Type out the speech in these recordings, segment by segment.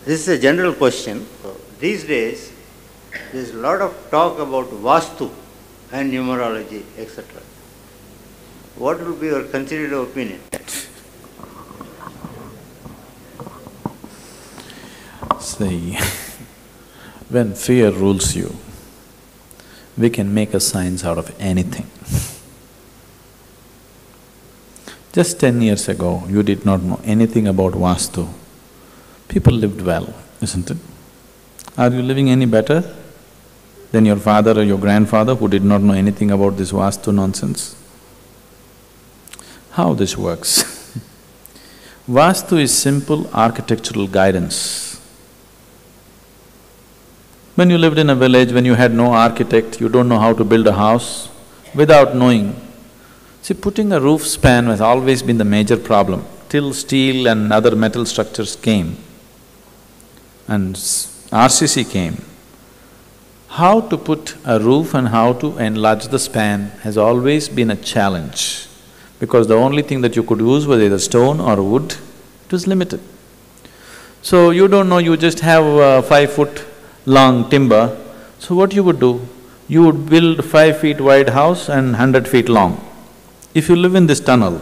This is a general question. These days, there is a lot of talk about Vastu and numerology, etc. What will be your considered opinion? See, when fear rules you, we can make a science out of anything. Just 10 years ago, you did not know anything about Vastu. People lived well, isn't it? Are you living any better than your father or your grandfather who did not know anything about this Vastu nonsense? How this works? Vastu is simple architectural guidance. When you lived in a village, when you had no architect, you don't know how to build a house, without knowing. See, putting a roof span has always been the major problem, till steel and other metal structures came and RCC came. How to put a roof and how to enlarge the span has always been a challenge, because the only thing that you could use was either stone or wood, it was limited. So you don't know, you just have a 5-foot long timber, so what you would do? You would build 5 feet wide house and 100 feet long. If you live in this tunnel,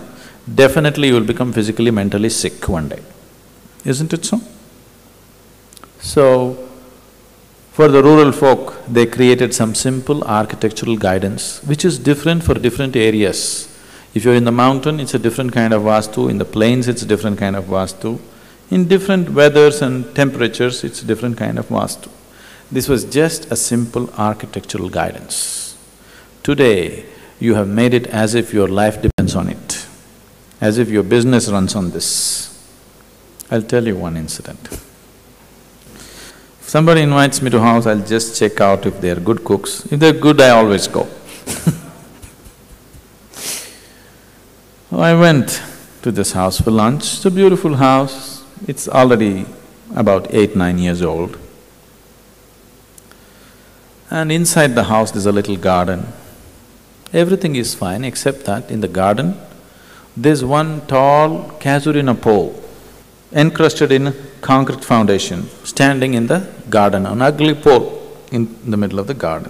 definitely you will become physically, mentally sick one day. Isn't it so? So, for the rural folk, they created some simple architectural guidance which is different for different areas. If you're in the mountain, it's a different kind of Vastu, in the plains it's a different kind of Vastu, in different weathers and temperatures it's a different kind of Vastu. This was just a simple architectural guidance. Today, you have made it as if your life depends on it, as if your business runs on this. I'll tell you one incident. If somebody invites me to house, I'll just check out if they're good cooks. If they're good, I always go. I went to this house for lunch. It's a beautiful house. It's already about 8, 9 years old. And inside the house there's a little garden. Everything is fine except that in the garden, there's one tall casuarina pole encrusted in concrete foundation, standing in the garden, an ugly pole in the middle of the garden.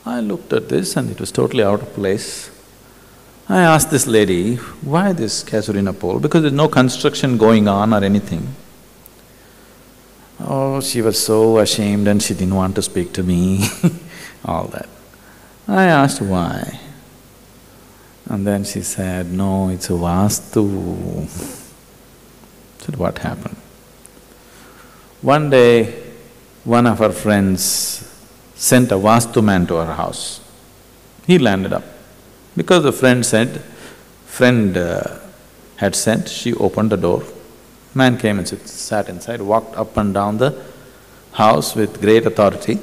I looked at this and it was totally out of place. I asked this lady, why this casuarina pole? Because there's no construction going on or anything. Oh, she was so ashamed and she didn't want to speak to me, all that. I asked why, and then she said, no, it's a Vastu. I said, what happened? One day, one of our friends sent a Vastu man to our house. He landed up. Because the friend had sent, she opened the door. Man came and sat inside, walked up and down the house with great authority,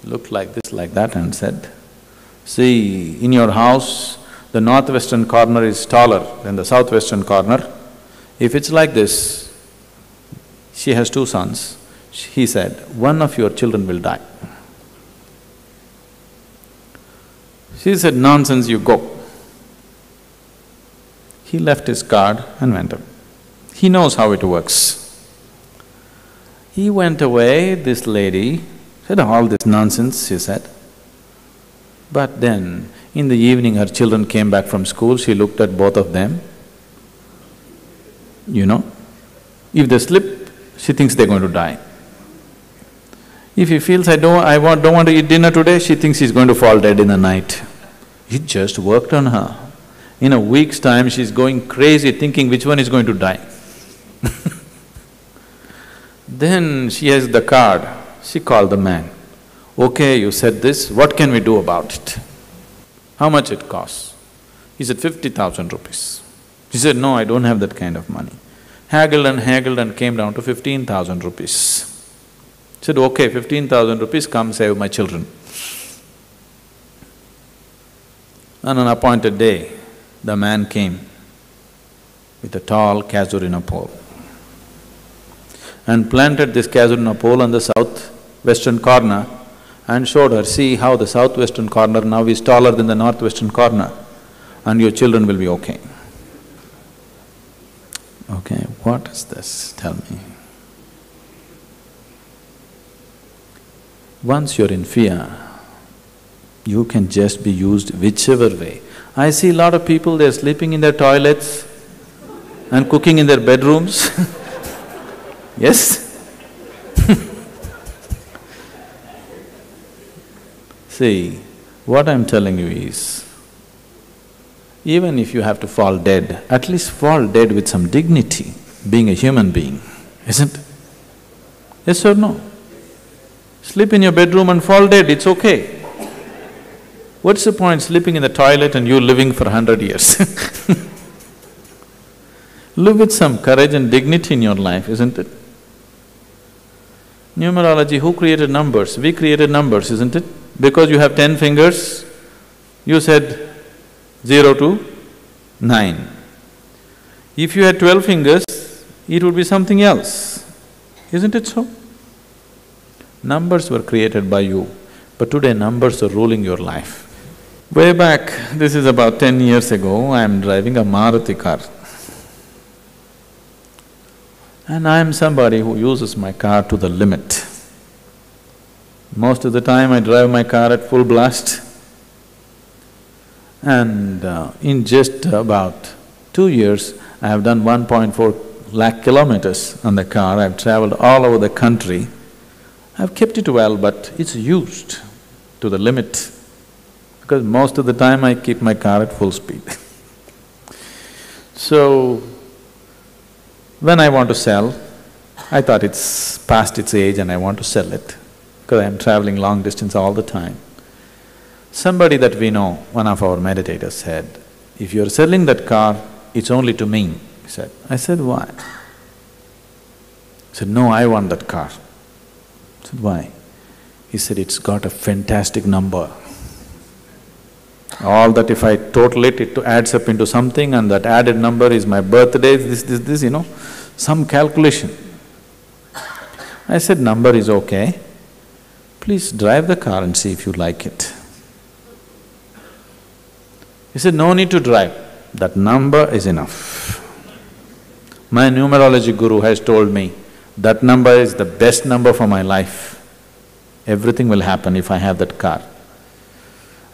looked like this, like that and said, see, in your house, the northwestern corner is taller than the southwestern corner. If it's like this, she has 2 sons, he said, one of your children will die. She said, nonsense, you go. He left his card and went up. He knows how it works. He went away, this lady said, all this nonsense, she said. But then, in the evening, her children came back from school, she looked at both of them. You know, if they slip, she thinks they're going to die. If he feels, don't want to eat dinner today, she thinks he's going to fall dead in the night. It just worked on her. In a week's time, she's going crazy thinking which one is going to die. Then she has the card, she called the man. Okay, you said this, what can we do about it? How much it costs? He said, 50,000 rupees. He said, no, I don't have that kind of money. Haggled and came down to 15,000 rupees. He said, okay, 15,000 rupees, come save my children. On an appointed day, the man came with a tall casuarina pole and planted this casuarina pole on the southwestern corner and showed her, see how the southwestern corner now is taller than the northwestern corner and your children will be okay. Okay, what is this? Tell me. Once you're in fear, you can just be used whichever way. I see a lot of people, they're sleeping in their toilets and cooking in their bedrooms. Yes? See, what I'm telling you is, even if you have to fall dead, at least fall dead with some dignity, being a human being, isn't it? Yes or no? Sleep in your bedroom and fall dead, it's okay. What's the point sleeping in the toilet and you living for 100 years? Live with some courage and dignity in your life, isn't it? Numerology, who created numbers? We created numbers, isn't it? Because you have 10 fingers, you said 0 to 9. If you had 12 fingers, it would be something else, isn't it so? Numbers were created by you, but today numbers are ruling your life. Way back, this is about 10 years ago, I am driving a Maruti car. And I am somebody who uses my car to the limit. Most of the time I drive my car at full blast. And in just about 2 years, I have done 1.4 lakh kilometers on the car. I've traveled all over the country. I've kept it well, but it's used to the limit, because most of the time I keep my car at full speed. So, when I want to sell, I thought it's past its age and I want to sell it, because I'm traveling long distance all the time. Somebody that we know, one of our meditators said, if you're selling that car, it's only to me, he said. I said, why? He said, no, I want that car. I said, why? He said, it's got a fantastic number. All that if I total it, it adds up into something, and that added number is my birthday, this, some calculation. I said, number is okay, please drive the car and see if you like it. He said, no need to drive, that number is enough. My numerology guru has told me, that number is the best number for my life. Everything will happen if I have that car.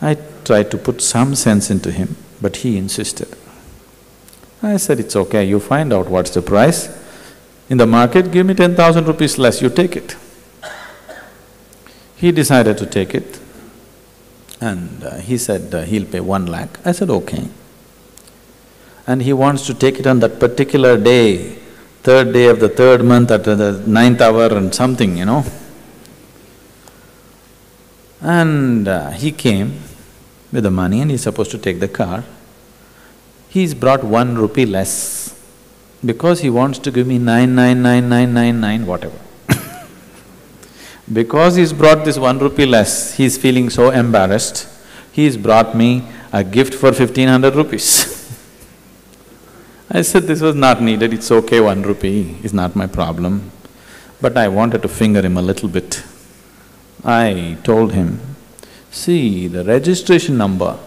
I tried to put some sense into him, but he insisted. I said, it's okay, you find out what's the price. In the market, give me 10,000 rupees less, you take it. He decided to take it, and he said he'll pay 1 lakh. I said, okay. And he wants to take it on that particular day, 3rd day of the 3rd month at the 9th hour and something, And he came with the money and he's supposed to take the car. He's brought 1 rupee less because he wants to give me 99999, whatever. Because he's brought this 1 rupee less, he's feeling so embarrassed, he's brought me a gift for 1500 rupees. I said, this was not needed, it's okay, 1 rupee is not my problem. But I wanted to finger him a little bit. I told him, see, the registration number,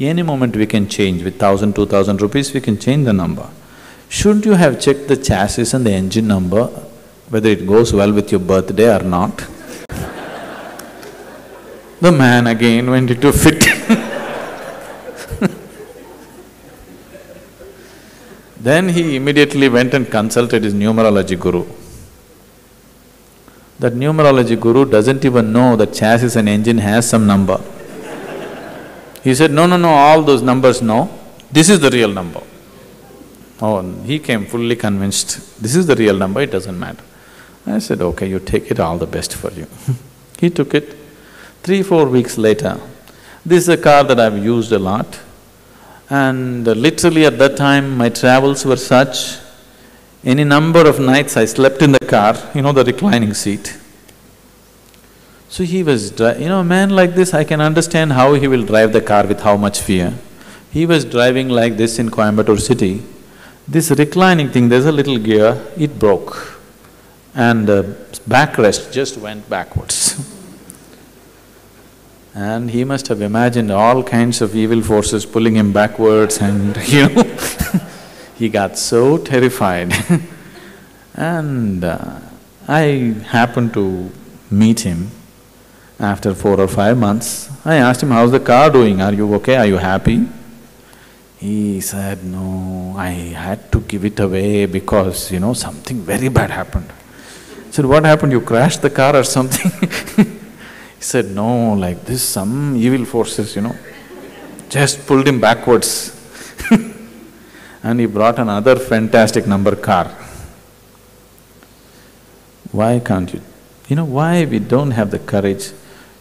any moment we can change. With 1,000, 2,000 rupees, we can change the number. Shouldn't you have checked the chassis and the engine number, whether it goes well with your birthday or not? The man again went into a fit. Then he immediately went and consulted his numerology guru. That numerology guru doesn't even know that chassis and engine has some number. He said, no, all those numbers no, this is the real number. Oh, he came fully convinced, this is the real number, it doesn't matter. I said, okay, you take it, all the best for you. He took it. 3-4 weeks later, this is a car that I've used a lot, and literally at that time my travels were such, any number of nights I slept in the car, the reclining seat. So he was a man like this, I can understand how he will drive the car with how much fear. He was driving like this in Coimbatore city. This reclining thing, there's a little gear, it broke, and the backrest just went backwards. And he must have imagined all kinds of evil forces pulling him backwards and he got so terrified. And I happened to meet him. After 4 or 5 months, I asked him, how's the car doing? Are you okay? Are you happy? He said, no, I had to give it away because, something very bad happened. I said, what happened? You crashed the car or something? He said, no, like this, some evil forces, just pulled him backwards. And he brought another fantastic number car. Why can't you? Why we don't have the courage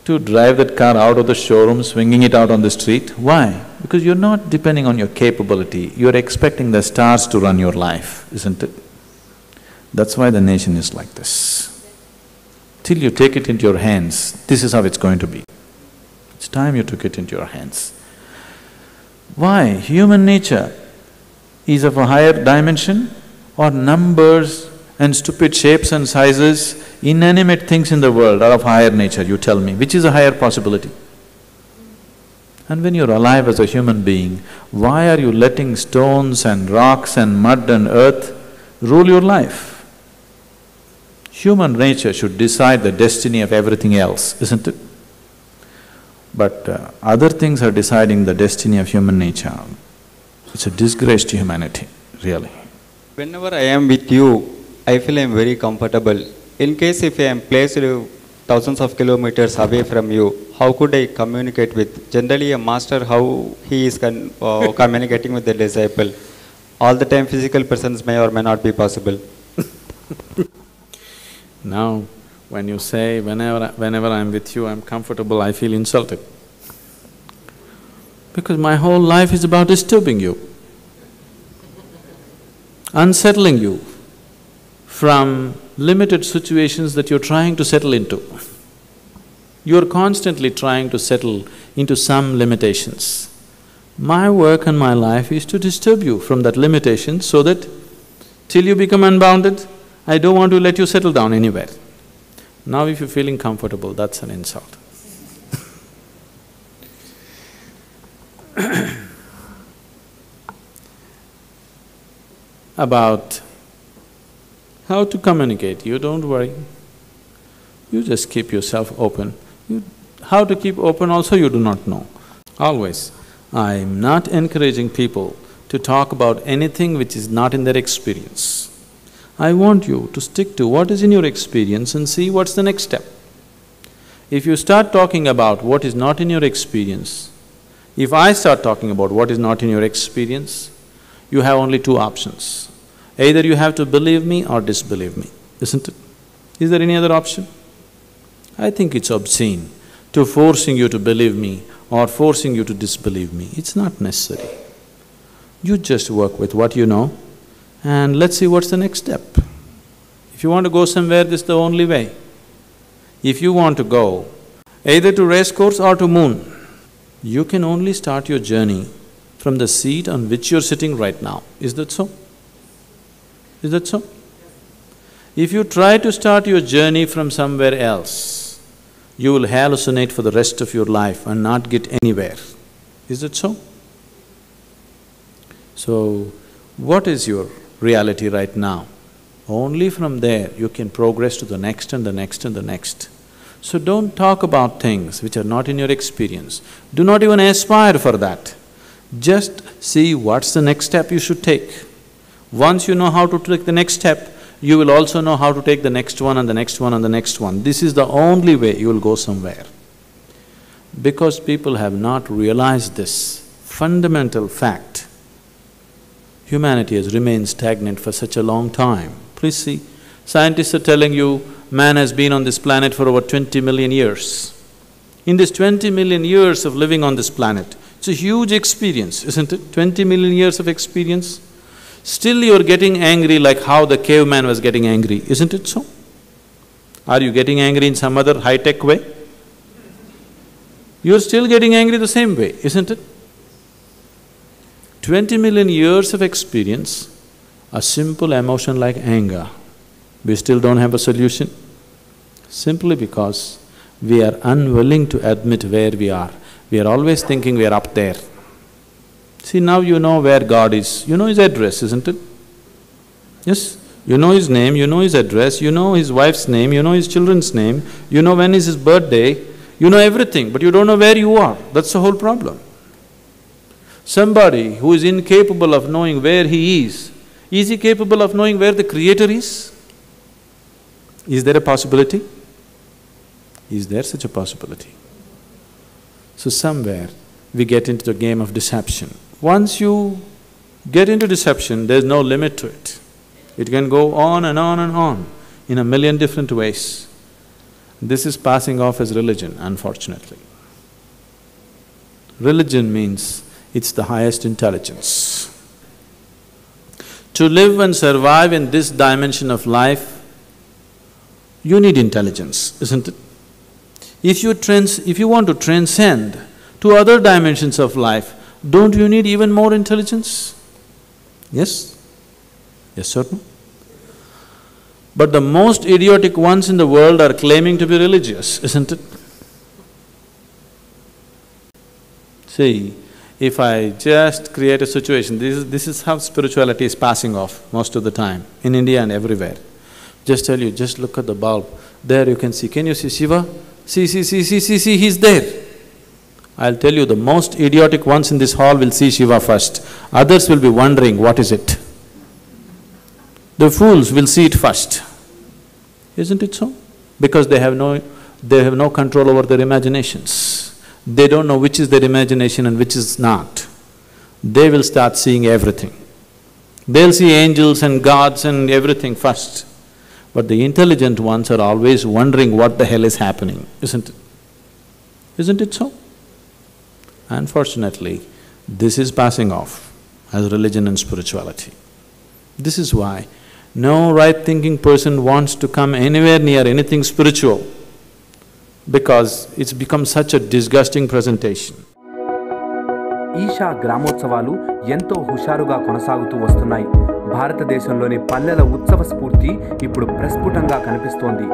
to drive that car out of the showroom, swinging it out on the street? Why? Because you're not depending on your capability, you're expecting the stars to run your life, isn't it? That's why the nation is like this. Till you take it into your hands, this is how it's going to be. It's time you took it into your hands. Why? Human nature is of a higher dimension, or numbers and stupid shapes and sizes, inanimate things in the world are of higher nature, you tell me, which is a higher possibility? And when you're alive as a human being, why are you letting stones and rocks and mud and earth rule your life? Human nature should decide the destiny of everything else, isn't it? But other things are deciding the destiny of human nature. It's a disgrace to humanity, really. Whenever I am with you, I feel I am very comfortable. In case if I am placed thousands of kilometers away from you, how could I communicate with? Generally a master, how he is communicating with the disciple. All the time physical presence may or may not be possible. Now, when you say, whenever I'm with you, I'm comfortable, I feel insulted. Because my whole life is about disturbing you, unsettling you from limited situations that you're trying to settle into. You're constantly trying to settle into some limitations. My work and my life is to disturb you from that limitation so that till you become unbounded, I don't want to let you settle down anywhere. Now if you're feeling comfortable, that's an insult. About how to communicate, you don't worry. You just keep yourself open. How to keep open also you do not know. Always, I'm not encouraging people to talk about anything which is not in their experience. I want you to stick to what is in your experience and see what's the next step. If you start talking about what is not in your experience, if I start talking about what is not in your experience, you have only two options. Either you have to believe me or disbelieve me, isn't it? Is there any other option? I think it's obscene to forcing you to believe me or forcing you to disbelieve me. It's not necessary. You just work with what you know and let's see what's the next step. If you want to go somewhere, this is the only way. If you want to go either to race course or to moon, you can only start your journey from the seat on which you're sitting right now. Is that so? Is that so? If you try to start your journey from somewhere else, you will hallucinate for the rest of your life and not get anywhere. Is that so? So, what is your reality right now? Only from there you can progress to the next and the next and the next. So don't talk about things which are not in your experience. Do not even aspire for that. Just see what's the next step you should take. Once you know how to take the next step, you will also know how to take the next one and the next one and the next one. This is the only way you will go somewhere. Because people have not realized this fundamental fact, humanity has remained stagnant for such a long time. Please see, scientists are telling you man has been on this planet for over 20 million years. In this 20 million years of living on this planet, it's a huge experience, isn't it? 20 million years of experience. Still you're getting angry like how the caveman was getting angry, isn't it so? Are you getting angry in some other high-tech way? You're still getting angry the same way, isn't it? 20 million years of experience, a simple emotion like anger, we still don't have a solution, simply because we are unwilling to admit where we are. We are always thinking we are up there. See, now you know where God is, you know His address, isn't it? Yes? You know His name, you know His address, you know His wife's name, you know His children's name, you know when is His birthday, You know everything, but you don't know where you are. That's the whole problem. Somebody who is incapable of knowing where he is he capable of knowing where the Creator is? Is there a possibility? Is there such a possibility? So somewhere we get into the game of deception. Once you get into deception, there's no limit to it. It can go on and on and on in a million different ways. This is passing off as religion, unfortunately. Religion means it's the highest intelligence. To live and survive in this dimension of life, you need intelligence, isn't it? If you want to transcend to other dimensions of life, don't you need even more intelligence? Yes? Yes or no? But the most idiotic ones in the world are claiming to be religious, isn't it? See, if I just create a situation, this is how spirituality is passing off most of the time, in India and everywhere. Just tell you, just look at the bulb, there you can see, can you see Shiva? See, he's there. I'll tell you, the most idiotic ones in this hall will see Shiva first, others will be wondering, what is it? The fools will see it first. Isn't it so? Because they have no control over their imaginations. They don't know which is their imagination and which is not. They will start seeing everything. They'll see angels and gods and everything first. But the intelligent ones are always wondering what the hell is happening, isn't it? Isn't it so? Unfortunately, this is passing off as religion and spirituality. This is why no right-thinking person wants to come anywhere near anything spiritual, because it's become such a disgusting presentation. Isha గ్రామోత్సవాలు ఎంతో హుషారుగా కొనసాగుతూ వస్తున్నాయి. భారతదేశంలోని పల్లెల ఉత్సవ స్ఫూర్తి ఇప్పుడు ప్రస్ఫుటంగా కనిపిస్తోంది.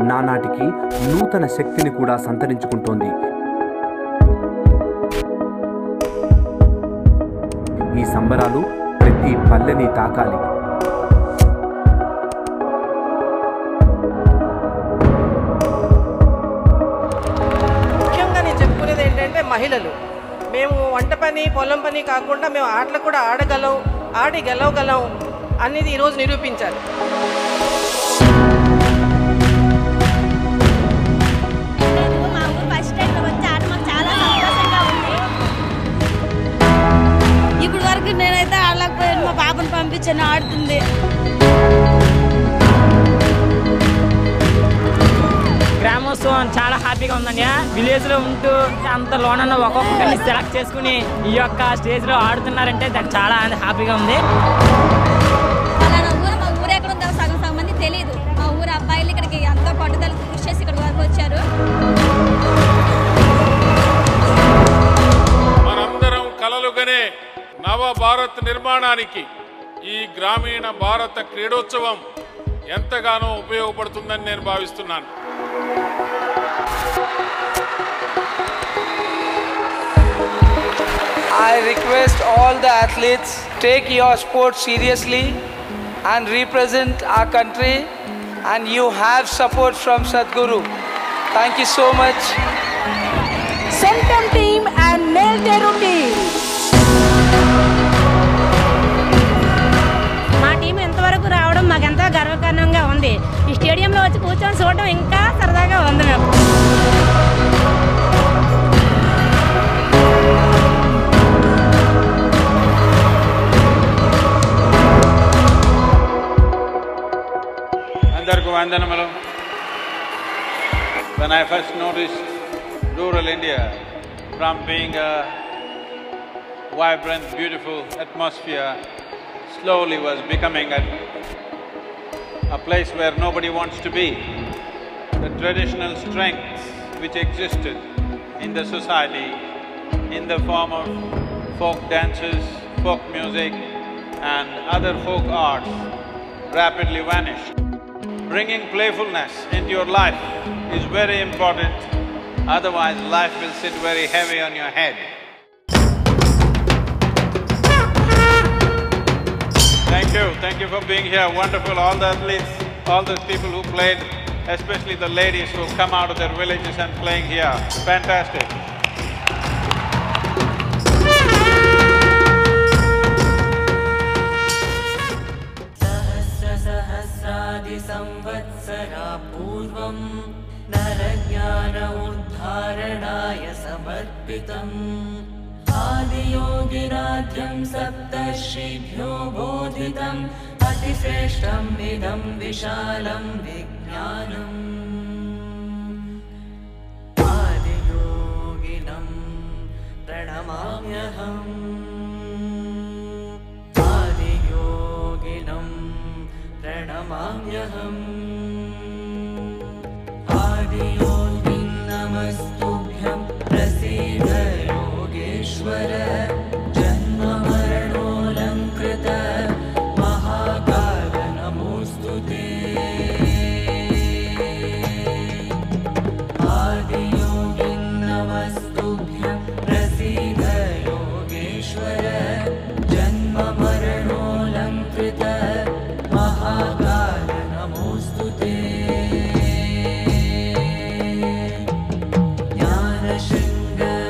నానాటికి నూతన శక్తిని కూడా సంతరించుకుంటోంది. ఈ సంబరాలు ప్రతి పల్లెని తాకాలి. ముఖ్యంగా నేను చెప్పుకునేది ఏంటంటే మహిళలు మేము వంట పని పొలం పని కాకుండా మేము ఆటలు కూడా ఆడగలం, ఆడి గెలవగలం అనేది ఈరోజు నిరూపించాలి. మా ఊరు ఫస్ట్ టైం వచ్చి ఆట మాకు చాలా సంతోషంగా ఉంది. ఇప్పుడు వరకు నేనైతే ఆడలేకపోయాను, మా పాపను పంపించాను, ఆడుతుంది. గ్రామోత్సవం చాలా హ్యాపీగా ఉందండి. విలేజ్లో ఉంటూ అంత లోనన్న ఒక్కొక్కరిని సెలెక్ట్ చేసుకుని ఈ యొక్క స్టేజ్లో ఆడుతున్నారంటే దానికి చాలా హ్యాపీగా ఉంది. మా ఊరు ఎక్కడ ఉందో సగం మంది తెలియదు. మా ఊరు అబ్బాయిలు ఇక్కడికి ఎంతో పట్టుదల కృషి చేసి ఇక్కడి వరకు వచ్చారు. మనందరం కలలుగనే నవ భారత్ నిర్మాణానికి ఈ గ్రామీణ భారత క్రీడోత్సవం ఎంతగానో ఉపయోగపడుతుందని నేను భావిస్తున్నాను. I request all the athletes, take your sport seriously and represent our country, and you have support from Sadguru. Thank you so much. Centum team and Nelteru team. మా టీం ఎంతవరకు రావడం మాకెంతో గర్వకారణంగా ఉంది. ఈ స్టేడియంలో వచ్చి కూర్చొని చూడడం ఇంకా సరదాగా ఉంది మేము. అందరికీ వందనములు. When I first noticed rural India from being a vibrant, beautiful atmosphere, slowly was becoming a place where nobody wants to be. The traditional strengths which existed in the society in the form of folk dances, folk music and other folk arts rapidly vanished. Bringing playfulness into your life is very important, otherwise life will sit very heavy on your head. Thank you for being here, wonderful, all the athletes, all those people who played especially the ladies who come out of their villages and playing here. Fantastic. संवत्सरा पूर्वं नरज्ञान उद्धारणाय समर्पितम् आदियोगिराद्यं सप्तर्षिभ्यो बोधितम् अतिश्रेष्ठम् इदं विशालं विज्ञानम् आदियोगिनं प्रणमाम्यहम् आदियोगिनं प्रणमाम्यहम् आदियोगिं नमस्तुभ्यं प्रसीद योगेश्वर जन्ममरणोऽलङ्कृत महाकाल नमोऽस्तु ते आदियोगिं नमस्तुभ्यं प्रसीद योगेश्वर जन्ममरणोऽलङ्कृत महाकाल नमोऽस्तु ते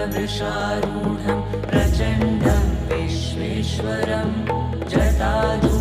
ज्ञानशृङ्गवृषारूढं प्रचण्डं विश्वेश्वरं जटाधरं